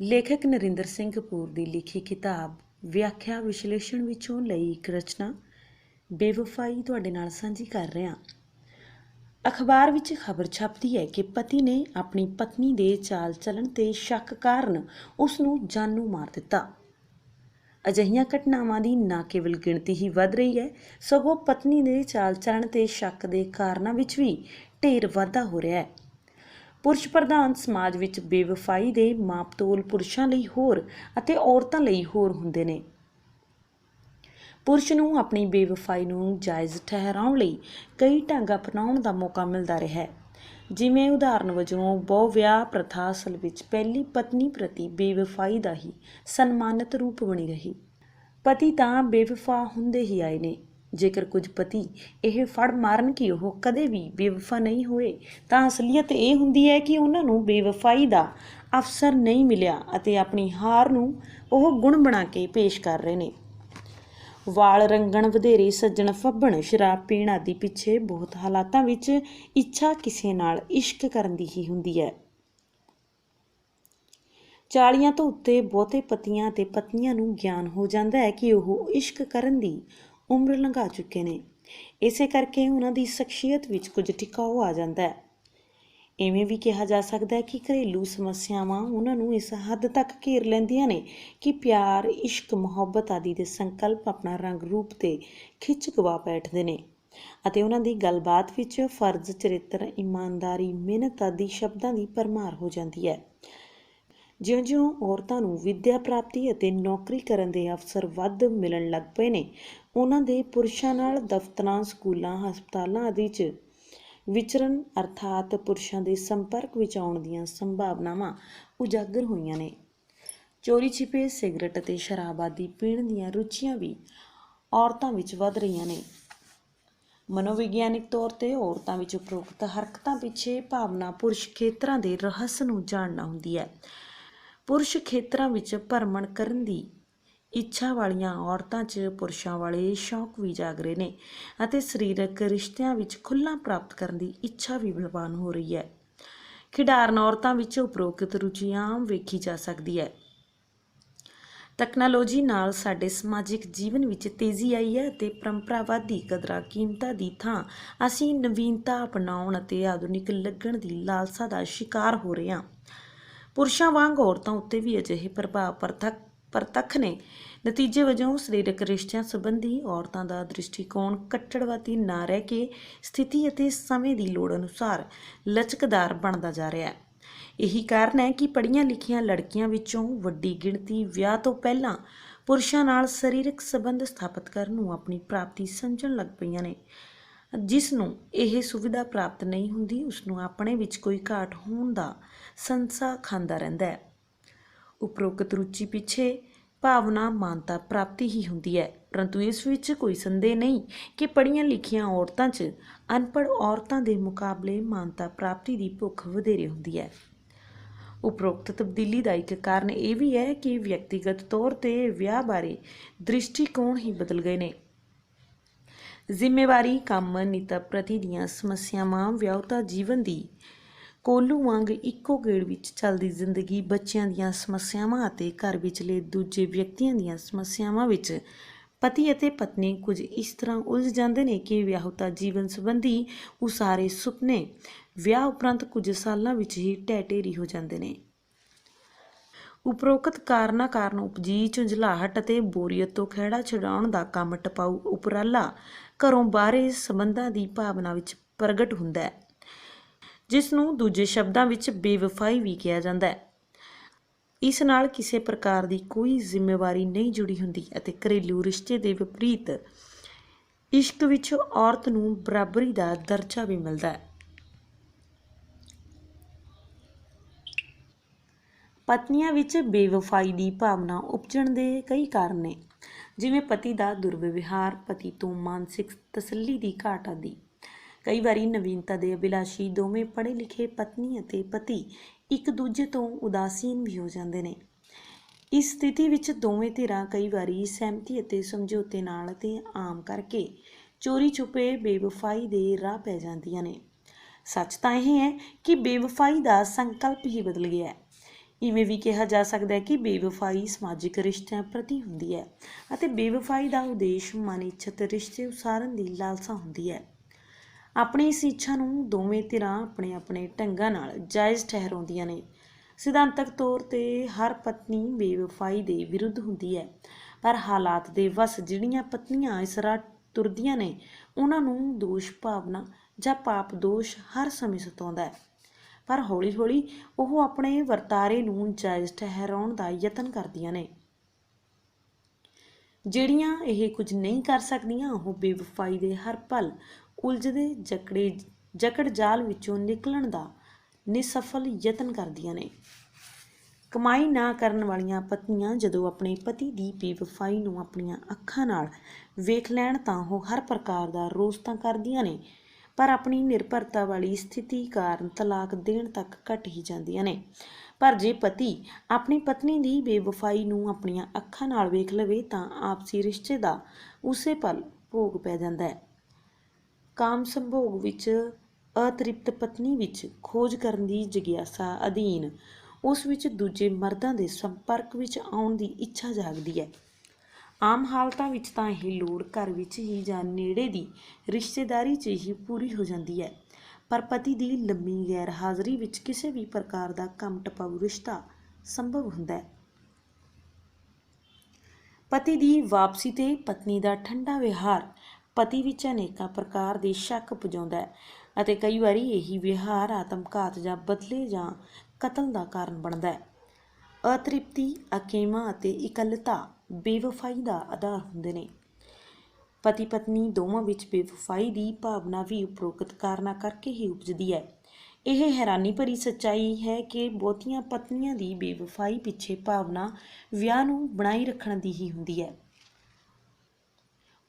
ਲੇਖਕ ਨਰਿੰਦਰ ਸਿੰਘ ਕਪੂਰ ਦੀ ਲਿਖੀ ਕਿਤਾਬ ਵਿਆਖਿਆ ਵਿਸ਼ਲੇਸ਼ਣ ਵਿੱਚੋਂ ਲਈ ਇੱਕ ਰਚਨਾ ਬੇਵਫਾਈ ਤੁਹਾਡੇ ਨਾਲ ਸਾਂਝੀ ਕਰ ਰਿਹਾ। ਅਖਬਾਰ ਵਿੱਚ ਖਬਰ ਛਪਦੀ ਹੈ ਕਿ ਪਤੀ ਨੇ ਆਪਣੀ ਪਤਨੀ ਦੇ ਚਾਲ ਚੱਲਣ ਤੇ ਸ਼ੱਕ ਕਾਰਨ ਉਸ ਨੂੰ ਜਾਨੋਂ ਮਾਰ ਦਿੱਤਾ। ਅਜਿਹੀਆਂ ਘਟਨਾਵਾਂ ਦੀ ਨਾ ਕੇਵਲ ਗਿਣਤੀ ਹੀ ਵੱਧ ਰਹੀ ਹੈ, ਸਗੋਂ ਪਤਨੀ ਦੇ ਚਾਲ ਚੱਲਣ ਤੇ ਸ਼ੱਕ ਦੇ ਕਾਰਨਾਂ ਵਿੱਚ ਵੀ ਢੇਰ ਵਾਧਾ ਹੋ ਰਿਹਾ ਹੈ। ਪੁਰਸ਼ ਪ੍ਰਧਾਨ ਸਮਾਜ ਵਿੱਚ ਬੇਵਫਾਈ ਦੇ ਮਾਪਤੋਲ ਪੁਰਸ਼ਾਂ ਲਈ ਹੋਰ ਅਤੇ ਔਰਤਾਂ ਲਈ ਹੋਰ ਹੁੰਦੇ ਨੇ। ਪੁਰਸ਼ ਨੂੰ ਆਪਣੀ ਬੇਵਫਾਈ ਨੂੰ ਜਾਇਜ਼ ਠਹਿਰਾਉਣ ਲਈ ਕਈ ਢੰਗ ਅਪਣਾਉਣ ਦਾ ਮੌਕਾ ਮਿਲਦਾ ਰਿਹਾ ਹੈ। ਜਿਵੇਂ ਉਦਾਹਰਨ ਵਜੋਂ ਬਹੁ ਵਿਆਹ ਪ੍ਰਥਾ ਅਸਲ ਵਿੱਚ ਪਹਿਲੀ ਪਤਨੀ ਪ੍ਰਤੀ ਬੇਵਫਾਈ ਦਾ ਹੀ ਸਨਮਾਨਿਤ ਰੂਪ ਬਣੀ ਰਹੀ। ਪਤੀ ਤਾਂ ਬੇਵਫਾ ਹੁੰਦੇ ਹੀ ਆਏ ਨੇ। ਜੇਕਰ ਕੁਝ ਪਤੀ ਇਹ ਫੜ ਮਾਰਨ ਕਿ ਉਹ ਕਦੇ ਵੀ ਬੇਵਫਾ ਨਹੀਂ ਹੋਏ, ਤਾਂ ਅਸਲੀਅਤ ਇਹ ਹੁੰਦੀ ਹੈ ਕਿ ਉਹਨਾਂ ਨੂੰ ਬੇਵਫਾਈ ਦਾ ਅਵਸਰ ਨਹੀਂ ਮਿਲਿਆ ਅਤੇ ਆਪਣੀ ਹਾਰ ਨੂੰ ਉਹ ਗੁਣ ਬਣਾ ਕੇ ਪੇਸ਼ ਕਰ ਰਹੇ ਨੇ। ਵਾਲ ਰੰਗਣ, ਵਧੇਰੇ ਸੱਜਣ ਫੱਬਣ, ਸ਼ਰਾਬ ਪੀਣ ਆਦਿ ਪਿੱਛੇ ਬਹੁਤ ਹਾਲਾਤਾਂ ਵਿੱਚ ਇੱਛਾ ਕਿਸੇ ਨਾਲ ਇਸ਼ਕ ਕਰਨ ਦੀ ਹੀ ਹੁੰਦੀ ਹੈ। 40 ਤੋਂ ਉੱਤੇ ਬਹੁਤੇ ਪਤੀਆਂ ਅਤੇ ਪਤਨੀਆਂ ਨੂੰ ਗਿਆਨ ਹੋ ਜਾਂਦਾ ਹੈ ਕਿ ਉਹ ਇਸ਼ਕ ਕਰਨ ਦੀ ਉਮਰ ਲੰਘਾ ਚੁੱਕੇ ਨੇ। ਇਸੇ ਕਰਕੇ ਉਹਨਾਂ ਦੀ ਸ਼ਖਸੀਅਤ ਵਿੱਚ ਕੁਝ ਟਿਕਾਓ ਆ ਜਾਂਦਾ ਹੈ। ਇਵੇਂ ਵੀ ਕਿਹਾ ਜਾ ਸਕਦਾ ਹੈ ਕਿ ਘਰੇਲੂ ਸਮੱਸਿਆਵਾਂ ਉਹਨਾਂ ਨੂੰ ਇਸ ਹੱਦ ਤੱਕ ਘੇਰ ਲੈਂਦੀਆਂ ਨੇ ਕਿ ਪਿਆਰ, ਇਸ਼ਕ, ਮੁਹੱਬਤ ਆਦਿ ਦੇ ਸੰਕਲਪ ਆਪਣਾ ਰੰਗ ਰੂਪ ਤੇ ਖਿੱਚ ਗਵਾ ਬੈਠਦੇ ਨੇ ਅਤੇ ਉਹਨਾਂ ਦੀ ਗੱਲਬਾਤ ਵਿੱਚ ਫਰਜ਼, ਚਰਿੱਤਰ, ਇਮਾਨਦਾਰੀ, ਮਿਹਨਤ ਆਦਿ ਸ਼ਬਦਾਂ ਦੀ ਭਰਮਾਰ ਹੋ ਜਾਂਦੀ ਹੈ। ਜਿਉਂ-ਜਿਉਂ ਔਰਤਾਂ ਨੂੰ ਵਿੱਦਿਆ ਪ੍ਰਾਪਤੀ ਅਤੇ ਨੌਕਰੀ ਕਰਨ ਦੇ ਅਵਸਰ ਵੱਧ ਮਿਲਣ ਲੱਗ ਪਏ ਨੇ, ਉਹਨਾਂ ਦੇ ਪੁਰਸ਼ਾਂ ਨਾਲ ਦਫ਼ਤਰਾਂ, ਸਕੂਲਾਂ, ਹਸਪਤਾਲਾਂ ਆਦਿ 'ਚ ਵਿਚਰਨ ਅਰਥਾਤ ਪੁਰਸ਼ਾਂ ਦੇ ਸੰਪਰਕ ਵਿੱਚ ਆਉਣ ਦੀਆਂ ਸੰਭਾਵਨਾਵਾਂ ਉਜਾਗਰ ਹੋਈਆਂ ਨੇ। ਚੋਰੀ ਛਿਪੇ ਸਿਗਰਟ ਅਤੇ ਸ਼ਰਾਬ ਆਦਿ ਪੀਣ ਦੀਆਂ ਰੁਚੀਆਂ ਵੀ ਔਰਤਾਂ ਵਿੱਚ ਵੱਧ ਰਹੀਆਂ ਨੇ। ਮਨੋਵਿਗਿਆਨਿਕ ਤੌਰ 'ਤੇ ਔਰਤਾਂ ਵਿੱਚ ਉਪਰੋਕਤ ਹਰਕਤਾਂ ਪਿੱਛੇ ਭਾਵਨਾ ਪੁਰਸ਼ ਖੇਤਰਾਂ ਦੇ ਰਹੱਸ ਨੂੰ ਜਾਣਨਾ ਹੁੰਦੀ ਹੈ। ਪੁਰਸ਼ ਖੇਤਰਾਂ ਵਿੱਚ ਭਰਮਣ ਕਰਨ ਦੀ ਇੱਛਾ ਵਾਲੀਆਂ ਔਰਤਾਂ 'ਚ ਪੁਰਸ਼ਾਂ ਵਾਲੇ ਸ਼ੌਕ ਵੀ ਜਾਗ ਰਹੇ ਨੇ ਅਤੇ ਸਰੀਰਕ ਰਿਸ਼ਤਿਆਂ ਵਿੱਚ ਖੁੱਲ੍ਹਾਂ ਪ੍ਰਾਪਤ ਕਰਨ ਦੀ ਇੱਛਾ ਵੀ ਬਲਵਾਨ ਹੋ ਰਹੀ ਹੈ। ਖਿਡਾਰਨ ਔਰਤਾਂ ਵਿੱਚ ਉਪਰੋਕਤ ਰੁਚੀ ਆਮ ਵੇਖੀ ਜਾ ਸਕਦੀ ਹੈ। ਤਕਨਾਲੋਜੀ ਨਾਲ ਸਾਡੇ ਸਮਾਜਿਕ ਜੀਵਨ ਵਿੱਚ ਤੇਜ਼ੀ ਆਈ ਹੈ ਅਤੇ ਪਰੰਪਰਾਵਾਦੀ ਕਦਰਾਂ ਕੀਮਤਾਂ ਦੀ ਥਾਂ ਅਸੀਂ ਨਵੀਨਤਾ ਅਪਣਾਉਣ ਅਤੇ ਆਧੁਨਿਕ ਲੱਗਣ ਦੀ ਲਾਲਸਾ ਦਾ ਸ਼ਿਕਾਰ ਹੋ ਰਹੇ ਹਾਂ। ਪੁਰਸ਼ਾਂ ਵਾਂਗ ਔਰਤਾਂ ਉੱਤੇ ਵੀ ਅਜਿਹੇ ਪ੍ਰਭਾਵ ਪ੍ਰਤੱਖ ਨੇ। ਨਤੀਜੇ ਵਜੋਂ ਸਰੀਰਕ ਰਿਸ਼ਤਿਆਂ ਸੰਬੰਧੀ ਔਰਤਾਂ ਦਾ ਦ੍ਰਿਸ਼ਟੀਕੋਣ ਕੱਟੜਵਾਦੀ ਨਾ ਰਹਿ ਕੇ ਸਥਿਤੀ ਅਤੇ ਸਮੇਂ ਦੀ ਲੋੜ ਅਨੁਸਾਰ ਲਚਕਦਾਰ ਬਣਦਾ ਜਾ ਰਿਹਾ ਹੈ। ਇਹੀ ਕਾਰਨ ਹੈ ਕਿ ਪੜ੍ਹੀਆਂ ਲਿਖੀਆਂ ਲੜਕੀਆਂ ਵਿੱਚੋਂ ਵੱਡੀ ਗਿਣਤੀ ਵਿਆਹ ਤੋਂ ਪਹਿਲਾਂ ਪੁਰਸ਼ਾਂ ਨਾਲ ਸਰੀਰਕ ਸੰਬੰਧ ਸਥਾਪਿਤ ਕਰਨ ਨੂੰ ਆਪਣੀ ਪ੍ਰਾਪਤੀ ਸਮਝਣ ਲੱਗ ਪਈਆਂ ਨੇ। ਜਿਸ ਨੂੰ ਇਹ ਸੁਵਿਧਾ ਪ੍ਰਾਪਤ ਨਹੀਂ ਹੁੰਦੀ, ਉਸ ਨੂੰ ਆਪਣੇ ਵਿੱਚ ਕੋਈ ਘਾਟ ਹੋਣ ਦਾ ਸੰਸਾ ਖਾਂਦਾ ਰਹਿੰਦਾ ਹੈ। ਉਪਰੋਕਤ ਰੁਚੀ ਪਿੱਛੇ ਭਾਵਨਾ ਮਾਨਤਾ ਪ੍ਰਾਪਤੀ ਹੀ ਹੁੰਦੀ ਹੈ, ਪਰੰਤੂ ਇਸ ਵਿੱਚ ਕੋਈ ਸੰਦੇਹ ਨਹੀਂ ਕਿ ਪੜ੍ਹੀਆਂ ਲਿਖੀਆਂ ਔਰਤਾਂ 'ਚ ਅਨਪੜ੍ਹ ਔਰਤਾਂ ਦੇ ਮੁਕਾਬਲੇ ਮਾਨਤਾ ਪ੍ਰਾਪਤੀ ਦੀ ਭੁੱਖ ਵਧੇਰੇ ਹੁੰਦੀ ਹੈ। ਉਪਰੋਕਤ ਤਬਦੀਲੀ ਦਾ ਇੱਕ ਕਾਰਨ ਇਹ ਵੀ ਹੈ ਕਿ ਵਿਅਕਤੀਗਤ ਤੌਰ 'ਤੇ ਵਿਆਹ ਬਾਰੇ ਦ੍ਰਿਸ਼ਟੀਕੋਣ ਹੀ ਬਦਲ ਗਏ ਨੇ। ਜ਼ਿੰਮੇਵਾਰੀ, ਕੰਮ, ਨਿੱਤ ਪ੍ਰਤੀ ਦੀਆਂ ਸਮੱਸਿਆਵਾਂ, ਵਿਆਹੁਤਾ ਜੀਵਨ ਦੀ ਕੋਲੂ ਵਾਂਗ ਇੱਕੋ ਗੇੜ ਵਿੱਚ ਚੱਲਦੀ ਜ਼ਿੰਦਗੀ, ਬੱਚਿਆਂ ਦੀਆਂ ਸਮੱਸਿਆਵਾਂ ਅਤੇ ਘਰ ਵਿਚਲੇ ਦੂਜੇ ਵਿਅਕਤੀਆਂ ਦੀਆਂ ਸਮੱਸਿਆਵਾਂ ਵਿੱਚ ਪਤੀ ਅਤੇ ਪਤਨੀ ਕੁਝ ਇਸ ਤਰ੍ਹਾਂ ਉਲਝ ਜਾਂਦੇ ਨੇ ਕਿ ਵਿਆਹੁਤਾ ਜੀਵਨ ਸੰਬੰਧੀ ਉਸਾਰੇ ਸੁਪਨੇ ਵਿਆਹ ਉਪਰੰਤ ਕੁਝ ਸਾਲਾਂ ਵਿੱਚ ਹੀ ਢਹਿ ਢੇਰੀ ਹੋ ਜਾਂਦੇ ਨੇ। ਉਪਰੋਕਤ ਕਾਰਨਾਂ ਕਾਰਨ ਉਪਜੀ ਝੁੰਝਲਾਹਟ ਅਤੇ ਬੋਰੀਅਤ ਤੋਂ ਖਹਿੜਾ ਛੁਡਾਉਣ ਦਾ ਕੰਮ ਟਪਾਊ ਉਪਰਾਲਾ ਘਰੋਂ ਬਾਹਰੇ ਸੰਬੰਧਾਂ ਦੀ ਭਾਵਨਾ ਵਿੱਚ ਪ੍ਰਗਟ ਹੁੰਦਾ ਹੈ, ਜਿਸ ਨੂੰ ਦੂਜੇ ਸ਼ਬਦਾਂ ਵਿੱਚ ਬੇਵਫਾਈ ਵੀ ਕਿਹਾ ਜਾਂਦਾ ਹੈ। ਇਸ ਨਾਲ ਕਿਸੇ ਪ੍ਰਕਾਰ ਦੀ ਕੋਈ ਜ਼ਿੰਮੇਵਾਰੀ ਨਹੀਂ ਜੁੜੀ ਹੁੰਦੀ ਅਤੇ ਘਰੇਲੂ ਰਿਸ਼ਤੇ ਦੇ ਵਿਪਰੀਤ ਇਸ਼ਕ ਵਿੱਚ ਔਰਤ ਨੂੰ ਬਰਾਬਰੀ ਦਾ ਦਰਜਾ ਵੀ ਮਿਲਦਾ ਹੈ। ਪਤਨੀਆਂ ਵਿੱਚ ਬੇਵਫਾਈ ਦੀ ਭਾਵਨਾ ਉਪਜਣ ਦੇ ਕਈ ਕਾਰਨ ਨੇ, ਜਿਵੇਂ ਪਤੀ ਦਾ ਦੁਰਵਿਵਹਾਰ, ਪਤੀ ਤੋਂ ਮਾਨਸਿਕ ਤਸੱਲੀ ਦੀ ਘਾਟ ਆਦਿ। ਕਈ ਵਾਰੀ ਨਵੀਨਤਾ ਦੇ ਅਭਿਲਾਸ਼ੀ ਦੋਵੇਂ ਪੜ੍ਹੇ ਲਿਖੇ ਪਤਨੀ ਅਤੇ ਪਤੀ ਇੱਕ ਦੂਜੇ ਤੋਂ ਉਦਾਸੀਨ ਵੀ ਹੋ ਜਾਂਦੇ ਨੇ। ਇਸ ਸਥਿਤੀ ਵਿੱਚ ਦੋਵੇਂ ਧਿਰਾਂ ਕਈ ਵਾਰੀ ਸਹਿਮਤੀ ਅਤੇ ਸਮਝੌਤੇ ਨਾਲ ਅਤੇ ਆਮ ਕਰਕੇ ਚੋਰੀ ਛੁਪੇ ਬੇਵਫਾਈ ਦੇ ਰਾਹ ਪੈ ਜਾਂਦੀਆਂ ਨੇ। ਸੱਚ ਤਾਂ ਇਹ ਹੈ ਕਿ ਬੇਵਫਾਈ ਦਾ ਸੰਕਲਪ ਹੀ ਬਦਲ ਗਿਆ ਹੈ। ਇਵੇਂ ਵੀ ਕਿਹਾ ਜਾ ਸਕਦਾ ਹੈ ਕਿ ਬੇਵਫਾਈ ਸਮਾਜਿਕ ਰਿਸ਼ਤਿਆਂ ਪ੍ਰਤੀ ਹੁੰਦੀ ਹੈ ਅਤੇ ਬੇਵਫਾਈ ਦਾ ਉਦੇਸ਼ ਮਨ-ਇੱਛਤ ਰਿਸ਼ਤੇ ਉਸਾਰਨ ਦੀ ਲਾਲਸਾ ਹੁੰਦੀ ਹੈ। ਆਪਣੀ ਇਸ ਇੱਛਾ ਨੂੰ ਦੋਵੇਂ ਧਿਰਾਂ ਆਪਣੇ ਆਪਣੇ ਢੰਗਾਂ ਨਾਲ ਜਾਇਜ਼ ਠਹਿਰਾਉਂਦੀਆਂ ਨੇ। ਸਿਧਾਂਤਕ ਤੌਰ 'ਤੇ ਹਰ ਪਤਨੀ ਬੇਵਫਾਈ ਦੇ ਵਿਰੁੱਧ ਹੁੰਦੀ ਹੈ, ਪਰ ਹਾਲਾਤ ਦੇ ਵੱਸ ਜਿਹੜੀਆਂ ਪਤਨੀਆਂ ਇਸ ਰਾਹ ਤੁਰਦੀਆਂ ਨੇ ਉਹਨਾਂ ਨੂੰ ਦੋਸ਼ ਭਾਵਨਾ ਜਾਂ ਪਾਪ ਦੋਸ਼ ਹਰ ਸਮੇਂ ਸਤਾਉਂਦਾ ਹੈ, ਪਰ ਹੌਲੀ ਹੌਲੀ ਉਹ ਆਪਣੇ ਵਰਤਾਰੇ ਨੂੰ ਜਾਇਜ਼ ਠਹਿਰਾਉਣ ਦਾ ਯਤਨ ਕਰਦੀਆਂ ਨੇ। ਜਿਹੜੀਆਂ ਇਹ ਕੁਝ ਨਹੀਂ ਕਰ ਸਕਦੀਆਂ ਉਹ ਬੇਵਫਾਈ ਦੇ ਹਰ ਪਲ ਉਲਝਦੇ ਜਕੜ ਜਾਲ ਵਿੱਚੋਂ ਨਿਕਲਣ ਦਾ ਨਿਸਫਲ ਯਤਨ ਕਰਦੀਆਂ ਨੇ। ਕਮਾਈ ਨਾ ਕਰਨ ਵਾਲੀਆਂ ਪਤਨੀਆਂ ਜਦੋਂ ਆਪਣੇ ਪਤੀ ਦੀ ਬੇਵਫਾਈ ਨੂੰ ਆਪਣੀਆਂ ਅੱਖਾਂ ਨਾਲ ਵੇਖ ਲੈਣ ਤਾਂ ਉਹ ਹਰ ਪ੍ਰਕਾਰ ਦਾ ਰੋਸ ਤਾਂ ਕਰਦੀਆਂ ਨੇ, ਪਰ ਆਪਣੀ ਨਿਰਭਰਤਾ ਵਾਲੀ ਸਥਿਤੀ ਕਾਰਨ ਤਲਾਕ ਦੇਣ ਤੱਕ ਘਟ ਹੀ ਜਾਂਦੀਆਂ ਨੇ। ਪਰ ਜੇ ਪਤੀ ਆਪਣੀ ਪਤਨੀ ਦੀ ਬੇਵਫਾਈ ਨੂੰ ਆਪਣੀਆਂ ਅੱਖਾਂ ਨਾਲ ਵੇਖ ਲਵੇ ਤਾਂ ਆਪਸੀ ਰਿਸ਼ਤੇ ਦਾ ਉਸੇ ਪਲ ਭੋਗ ਪੈ ਜਾਂਦਾ ਹੈ। ਕਾਮ ਸੰਭੋਗ ਵਿੱਚ ਅਤ੍ਰਿਪਤ ਪਤਨੀ ਵਿੱਚ ਖੋਜ ਕਰਨ ਦੀ ਜਿਗਿਆਸਾ ਅਧੀਨ ਉਸ ਵਿੱਚ ਦੂਜੇ ਮਰਦਾਂ ਦੇ ਸੰਪਰਕ ਵਿੱਚ ਆਉਣ ਦੀ ਇੱਛਾ ਜਾਗਦੀ ਹੈ। ਆਮ ਹਾਲਤਾਂ ਵਿੱਚ ਤਾਂ ਇਹ ਲੋੜ ਘਰ ਵਿੱਚ ਹੀ ਜਾਂ ਨੇੜੇ ਦੀ ਰਿਸ਼ਤੇਦਾਰੀ 'ਚ ਹੀ ਪੂਰੀ ਹੋ ਜਾਂਦੀ ਹੈ, ਪਰ ਪਤੀ ਦੀ ਲੰਮੀ ਗੈਰ ਹਾਜ਼ਰੀ ਵਿੱਚ ਕਿਸੇ ਵੀ ਪ੍ਰਕਾਰ ਦਾ ਕੰਮ ਟਪਾਊ ਰਿਸ਼ਤਾ ਸੰਭਵ ਹੁੰਦਾ ਹੈ। ਪਤੀ ਦੀ ਵਾਪਸੀ ਤੇ ਪਤਨੀ ਦਾ ਠੰਡਾ ਵਿਹਾਰ ਪਤੀ ਵਿੱਚ ਅਨੇਕਾਂ ਪ੍ਰਕਾਰ ਦੇ ਸ਼ੱਕ ਪੁਜਾਉਂਦਾ ਹੈ ਅਤੇ ਕਈ ਵਾਰੀ ਇਹੀ ਵਿਹਾਰ ਆਤਮਘਾਤ ਜਾਂ ਬਦਲੇ ਜਾਂ ਕਤਲ ਦਾ ਕਾਰਨ ਬਣਦਾ ਹੈ। ਅਤ੍ਰਿਪਤੀ, ਅਕੇਵਾਂ ਅਤੇ ਇਕੱਲਤਾ ਬੇਵਫਾਈ ਦਾ ਆਧਾਰ ਹੁੰਦੇ ਨੇ। ਪਤੀ ਪਤਨੀ ਦੋਵਾਂ ਵਿੱਚ ਬੇਵਫਾਈ ਦੀ ਭਾਵਨਾ ਵੀ ਉਪਰੋਕਤ ਕਾਰਨਾਂ ਕਰਕੇ ਹੀ ਉਪਜਦੀ ਹੈ। ਇਹ ਹੈਰਾਨੀ ਭਰੀ ਸੱਚਾਈ ਹੈ ਕਿ ਬਹੁਤੀਆਂ ਪਤਨੀਆਂ ਦੀ ਬੇਵਫਾਈ ਪਿੱਛੇ ਭਾਵਨਾ ਵਿਆਹ ਨੂੰ ਬਣਾਈ ਰੱਖਣ ਦੀ ਹੀ ਹੁੰਦੀ ਹੈ।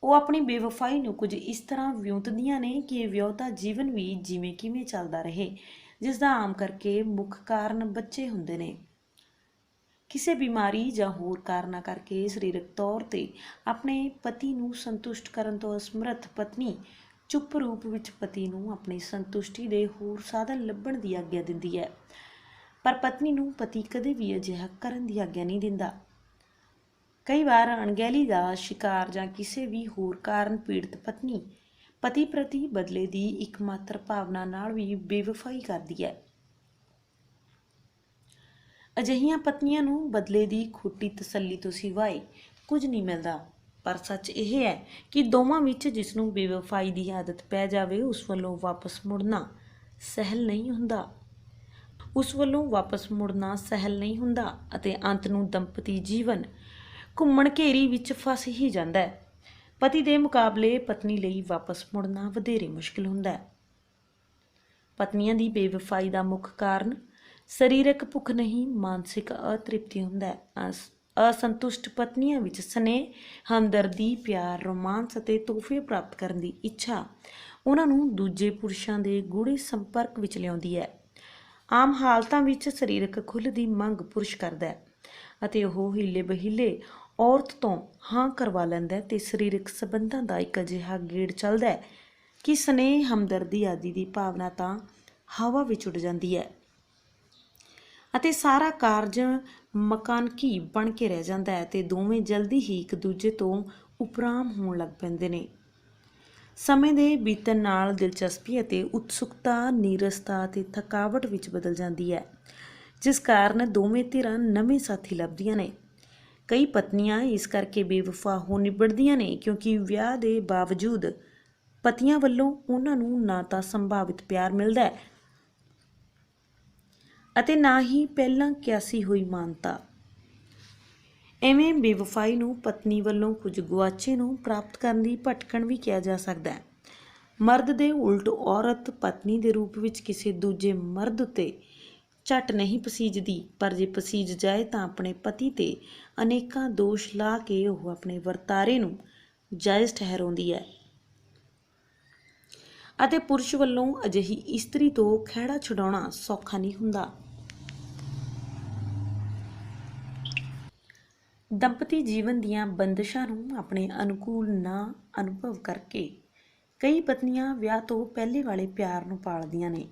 ਉਹ ਆਪਣੀ ਬੇਵਫਾਈ ਨੂੰ ਕੁਝ ਇਸ ਤਰ੍ਹਾਂ ਵਿਉਂਤਦੀਆਂ ਨੇ ਕਿ ਵਿਆਹੁਤਾ ਜੀਵਨ ਵੀ ਜਿਵੇਂ ਕਿਵੇਂ ਚੱਲਦਾ ਰਹੇ, ਜਿਸ ਦਾ ਆਮ ਕਰਕੇ ਮੁੱਖ ਕਾਰਨ ਬੱਚੇ ਹੁੰਦੇ ਨੇ। ਕਿਸੇ ਬਿਮਾਰੀ ਜਾਂ ਹੋਰ ਕਾਰਨਾਂ ਕਰਕੇ ਸਰੀਰਕ ਤੌਰ 'ਤੇ ਆਪਣੇ ਪਤੀ ਨੂੰ ਸੰਤੁਸ਼ਟ ਕਰਨ ਤੋਂ ਅਸਮਰੱਥ ਪਤਨੀ ਚੁੱਪ ਰੂਪ ਵਿੱਚ ਪਤੀ ਨੂੰ ਆਪਣੀ ਸੰਤੁਸ਼ਟੀ ਦੇ ਹੋਰ ਸਾਧਨ ਲੱਭਣ ਦੀ ਆਗਿਆ ਦਿੰਦੀ ਹੈ, ਪਰ ਪਤਨੀ ਨੂੰ ਪਤੀ ਕਦੇ ਵੀ ਅਜਿਹਾ ਕਰਨ ਦੀ ਆਗਿਆ ਨਹੀਂ ਦਿੰਦਾ। ਕਈ ਵਾਰ ਅਣਗਹਿਲੀ ਦਾ ਸ਼ਿਕਾਰ ਜਾਂ ਕਿਸੇ ਵੀ ਹੋਰ ਕਾਰਨ ਪੀੜਤ ਪਤਨੀ ਪਤੀ ਪ੍ਰਤੀ ਬਦਲੇ ਦੀ ਇੱਕਮਾਤਰ ਭਾਵਨਾ ਨਾਲ ਵੀ ਬੇਵਫਾਈ ਕਰਦੀ ਹੈ। ਅਜਿਹੀਆਂ ਪਤਨੀਆਂ ਨੂੰ ਬਦਲੇ ਦੀ ਖੋਟੀ ਤਸੱਲੀ ਤੋਂ ਸਿਵਾਏ ਕੁਝ ਨਹੀਂ ਮਿਲਦਾ, ਪਰ ਸੱਚ ਇਹ ਹੈ ਕਿ ਦੋਵਾਂ ਵਿੱਚ ਜਿਸ ਨੂੰ ਬੇਵਫਾਈ ਦੀ ਆਦਤ ਪੈ ਜਾਵੇ ਉਸ ਵੱਲੋਂ ਵਾਪਸ ਮੁੜਨਾ ਸਹਿਲ ਨਹੀਂ ਹੁੰਦਾ ਅਤੇ ਅੰਤ ਨੂੰ ਦੰਪਤੀ ਜੀਵਨ ਘੁੰਮਣ ਘੇਰੀ ਵਿੱਚ ਫਸ ਹੀ ਜਾਂਦਾ ਹੈ। ਪਤੀ ਦੇ ਮੁਕਾਬਲੇ ਪਤਨੀ ਲਈ ਵਾਪਸ ਮੁੜਨਾ ਵਧੇਰੇ ਮੁਸ਼ਕਿਲ ਹੁੰਦਾ ਹੈ। ਪਤਨੀਆਂ ਦੀ ਬੇਵਫਾਈ ਦਾ ਮੁੱਖ ਕਾਰਨ ਸਰੀਰਕ ਭੁੱਖ ਨਹੀਂ, ਮਾਨਸਿਕ ਅਤ੍ਰਿਪਤੀ ਹੁੰਦਾ ਹੈ। ਅਸੰਤੁਸ਼ਟ ਪਤਨੀਆਂ ਵਿੱਚ ਸਨੇਹ, ਹਮਦਰਦੀ, ਪਿਆਰ, ਰੋਮਾਂਸ ਅਤੇ ਤੋਹਫੇ ਪ੍ਰਾਪਤ ਕਰਨ ਦੀ ਇੱਛਾ ਉਹਨਾਂ ਨੂੰ ਦੂਜੇ ਪੁਰਸ਼ਾਂ ਦੇ ਗੂੜ੍ਹੇ ਸੰਪਰਕ ਵਿੱਚ ਲਿਆਉਂਦੀ ਹੈ। ਆਮ ਹਾਲਤਾਂ ਵਿੱਚ ਸਰੀਰਕ ਖੁੱਲ੍ਹ ਦੀ ਮੰਗ ਪੁਰਸ਼ ਕਰਦਾ ਹੈ ਅਤੇ ਉਹ ਹੀਲੇ ਬਹੀਲੇ ਔਰਤ ਤੋਂ ਹਾਂ ਕਰਵਾ ਲੈਂਦਾ ਹੈ ਤੇ ਸਰੀਰਕ ਸੰਬੰਧਾਂ ਦਾ ਇੱਕ ਅਜਿਹਾ ਗੇੜ ਚੱਲਦਾ ਹੈ ਕਿ ਸਨੇਹ, ਹਮਦਰਦੀ ਆਦਿ ਦੀ ਭਾਵਨਾ ਤਾਂ ਹਵਾ ਵਿੱਚ ਉੱਡ ਜਾਂਦੀ ਹੈ ਅਤੇ ਸਾਰਾ ਕਾਰਜ ਮਕਾਨਕੀ ਬਣ ਕੇ ਰਹਿ ਜਾਂਦਾ ਹੈ ਤੇ ਦੋਵੇਂ ਜਲਦੀ ਹੀ ਇੱਕ ਦੂਜੇ ਤੋਂ ਉਪਰਾਮ ਹੋਣ ਲੱਗ ਪੈਂਦੇ ਨੇ। ਸਮੇਂ ਦੇ ਬੀਤਣ ਨਾਲ ਦਿਲਚਸਪੀ ਅਤੇ ਉਤਸੁਕਤਾ ਨੀਰਸਤਾ ਅਤੇ ਥਕਾਵਟ ਵਿੱਚ ਬਦਲ ਜਾਂਦੀ ਹੈ, ਜਿਸ ਕਾਰਨ ਦੋਵੇਂ ਧਿਰਾਂ ਨਵੇਂ ਸਾਥੀ ਲੱਭਦੀਆਂ ਨੇ। ਕਈ ਪਤਨੀਆਂ ਇਸ ਕਰਕੇ ਬੇਵਫਾ ਹੋ ਨਿਬੜਦੀਆਂ ਨੇ ਕਿਉਂਕਿ ਵਿਆਹ ਦੇ ਬਾਵਜੂਦ ਪਤੀਆਂ ਵੱਲੋਂ ਉਹਨਾਂ ਨੂੰ ਨਾ ਤਾਂ ਸੰਭਾਵਿਤ ਪਿਆਰ ਮਿਲਦਾ ਹੈ ਅਤੇ ਨਾ ਹੀ ਪਹਿਲਾਂ ਕਿਆਸੀ ਹੋਈ ਮਾਨਤਾ। ਐਵੇਂ ਬੇਵਫਾਈ ਨੂੰ ਪਤਨੀ ਵੱਲੋਂ ਕੁਝ ਗੁਆਚੇ ਨੂੰ ਪ੍ਰਾਪਤ ਕਰਨ ਦੀ ਭਟਕਣ ਵੀ ਕਿਹਾ ਜਾ ਸਕਦਾ ਹੈ। ਮਰਦ ਦੇ ਉਲਟ ਔਰਤ ਪਤਨੀ ਦੇ ਰੂਪ ਵਿੱਚ ਕਿਸੇ ਦੂਜੇ ਮਰਦ ਉੱਤੇ ਝੱਟ ਨਹੀਂ ਪਸੀਜਦੀ, ਪਰ ਜੇ ਪਸੀਜ ਜਾਏ ਤਾਂ ਆਪਣੇ ਪਤੀ 'ਤੇ ਅਨੇਕਾਂ ਦੋਸ਼ ਲਾ ਕੇ ਉਹ ਆਪਣੇ ਵਰਤਾਰੇ ਨੂੰ ਜਾਇਜ਼ ਠਹਿਰਾਉਂਦੀ ਹੈ ਅਤੇ ਪੁਰਸ਼ ਵੱਲੋਂ ਅਜਿਹੀ ਇਸਤਰੀ ਤੋਂ ਖਹਿੜਾ ਛੁਡਾਉਣਾ ਸੌਖਾ ਨਹੀਂ ਹੁੰਦਾ। ਦੰਪਤੀ ਜੀਵਨ ਦੀਆਂ ਬੰਦਿਸ਼ਾਂ ਨੂੰ ਆਪਣੇ ਅਨੁਕੂਲ ਨਾ ਅਨੁਭਵ ਕਰਕੇ ਕਈ ਪਤਨੀਆਂ ਵਿਆਹ ਤੋਂ ਪਹਿਲੇ ਵਾਲੇ ਪਿਆਰ ਨੂੰ ਪਾਲਦੀਆਂ ਨੇ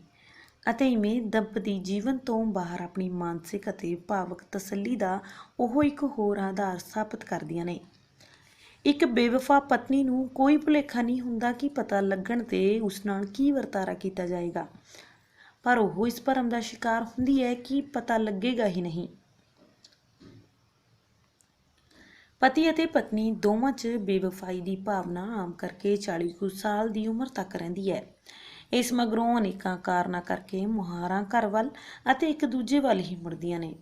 ਅਤੇ ਇਵੇਂ ਦੰਪਤੀ ਜੀਵਨ ਤੋਂ ਬਾਹਰ ਆਪਣੀ ਮਾਨਸਿਕ ਅਤੇ ਭਾਵਕ ਤਸੱਲੀ ਦਾ ਉਹ ਇੱਕ ਹੋਰ ਆਧਾਰ ਸਥਾਪਿਤ ਕਰਦੀਆਂ ਨੇ। ਇੱਕ ਬੇਵਫਾ ਪਤਨੀ ਨੂੰ ਕੋਈ ਭੁਲੇਖਾ ਨਹੀਂ ਹੁੰਦਾ ਕਿ ਪਤਾ ਲੱਗਣ 'ਤੇ ਉਸ ਨਾਲ ਕੀ ਵਰਤਾਰਾ ਕੀਤਾ ਜਾਏਗਾ, ਪਰ ਉਹ ਇਸ ਭਰਮ ਦਾ ਸ਼ਿਕਾਰ ਹੁੰਦੀ ਹੈ ਕਿ ਪਤਾ ਲੱਗੇਗਾ ਹੀ ਨਹੀਂ। ਪਤੀ ਅਤੇ ਪਤਨੀ ਦੋਵਾਂ 'ਚ ਬੇਵਫਾਈ ਦੀ ਭਾਵਨਾ ਆਮ ਕਰਕੇ 40 ਕੁ ਸਾਲ ਦੀ ਉਮਰ ਤੱਕ ਰਹਿੰਦੀ ਹੈ। ਇਸ ਮਗਰੋਂ ਅਨੇਕਾਂ ਕਾਰਨਾਂ ਕਰਕੇ ਮੁਹਾਰਾਂ ਘਰ ਵੱਲ ਅਤੇ ਇੱਕ ਦੂਜੇ ਵੱਲ ਹੀ ਮੁੜਦੀਆਂ ਨੇ।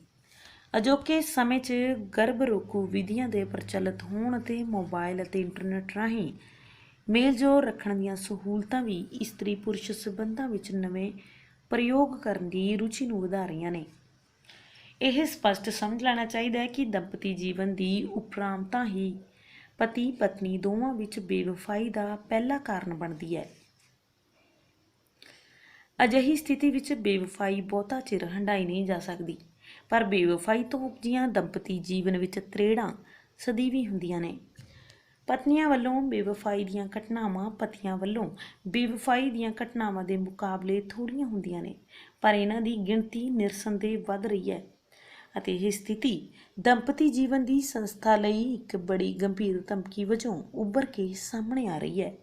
ਅਜੋਕੇ ਸਮੇਂ 'ਚ ਗਰਭ ਰੋਕੂ ਵਿਧੀਆਂ ਦੇ ਪ੍ਰਚਲਿਤ ਹੋਣ ਅਤੇ ਮੋਬਾਈਲ ਅਤੇ ਇੰਟਰਨੈਟ ਰਾਹੀਂ ਮੇਲ-ਜੋਲ ਰੱਖਣ ਦੀਆਂ ਸਹੂਲਤਾਂ ਵੀ ਇਸਤਰੀ ਪੁਰਸ਼ ਸੰਬੰਧਾਂ ਵਿੱਚ ਨਵੇਂ ਪ੍ਰਯੋਗ ਕਰਨ ਦੀ ਰੁਚੀ ਨੂੰ ਵਧਾ ਰਹੀਆਂ ਨੇ। ਇਹ ਸਪਸ਼ਟ ਸਮਝ ਲੈਣਾ ਚਾਹੀਦਾ ਹੈ ਕਿ ਦੰਪਤੀ ਜੀਵਨ ਦੀ ਉਪਰਾਮਤਾ ਹੀ ਪਤੀ ਪਤਨੀ ਦੋਵਾਂ ਵਿੱਚ ਬੇਵਫਾਈ ਦਾ ਪਹਿਲਾ ਕਾਰਨ ਬਣਦੀ ਹੈ। ਅਜਿਹੀ ਸਥਿਤੀ ਵਿੱਚ ਬੇਵਫਾਈ ਬਹੁਤਾ ਚਿਰ ਹੰਢਾਈ ਨਹੀਂ ਜਾ ਸਕਦੀ, ਪਰ ਬੇਵਫਾਈ ਤੋਂ ਉਪਜੀਆਂ ਦੰਪਤੀ ਜੀਵਨ ਵਿੱਚ ਤਰੇੜਾਂ ਸਦੀਵੀ ਹੁੰਦੀਆਂ ਨੇ। ਪਤਨੀਆਂ ਵੱਲੋਂ ਬੇਵਫਾਈ ਦੀਆਂ ਘਟਨਾਵਾਂ ਪਤੀਆਂ ਵੱਲੋਂ ਬੇਵਫਾਈ ਦੀਆਂ ਘਟਨਾਵਾਂ ਦੇ ਮੁਕਾਬਲੇ ਥੋੜ੍ਹੀਆਂ ਹੁੰਦੀਆਂ ਨੇ, ਪਰ ਇਹਨਾਂ ਦੀ ਗਿਣਤੀ ਨਿਰਸੰਦੇਹ ਵੱਧ ਰਹੀ ਹੈ ਅਤੇ ਇਹ ਸਥਿਤੀ ਦੰਪਤੀ ਜੀਵਨ ਦੀ ਸੰਸਥਾ ਲਈ ਇੱਕ ਬੜੀ ਗੰਭੀਰ ਧਮਕੀ ਵਜੋਂ ਉੱਭਰ ਕੇ ਸਾਹਮਣੇ ਆ ਰਹੀ ਹੈ।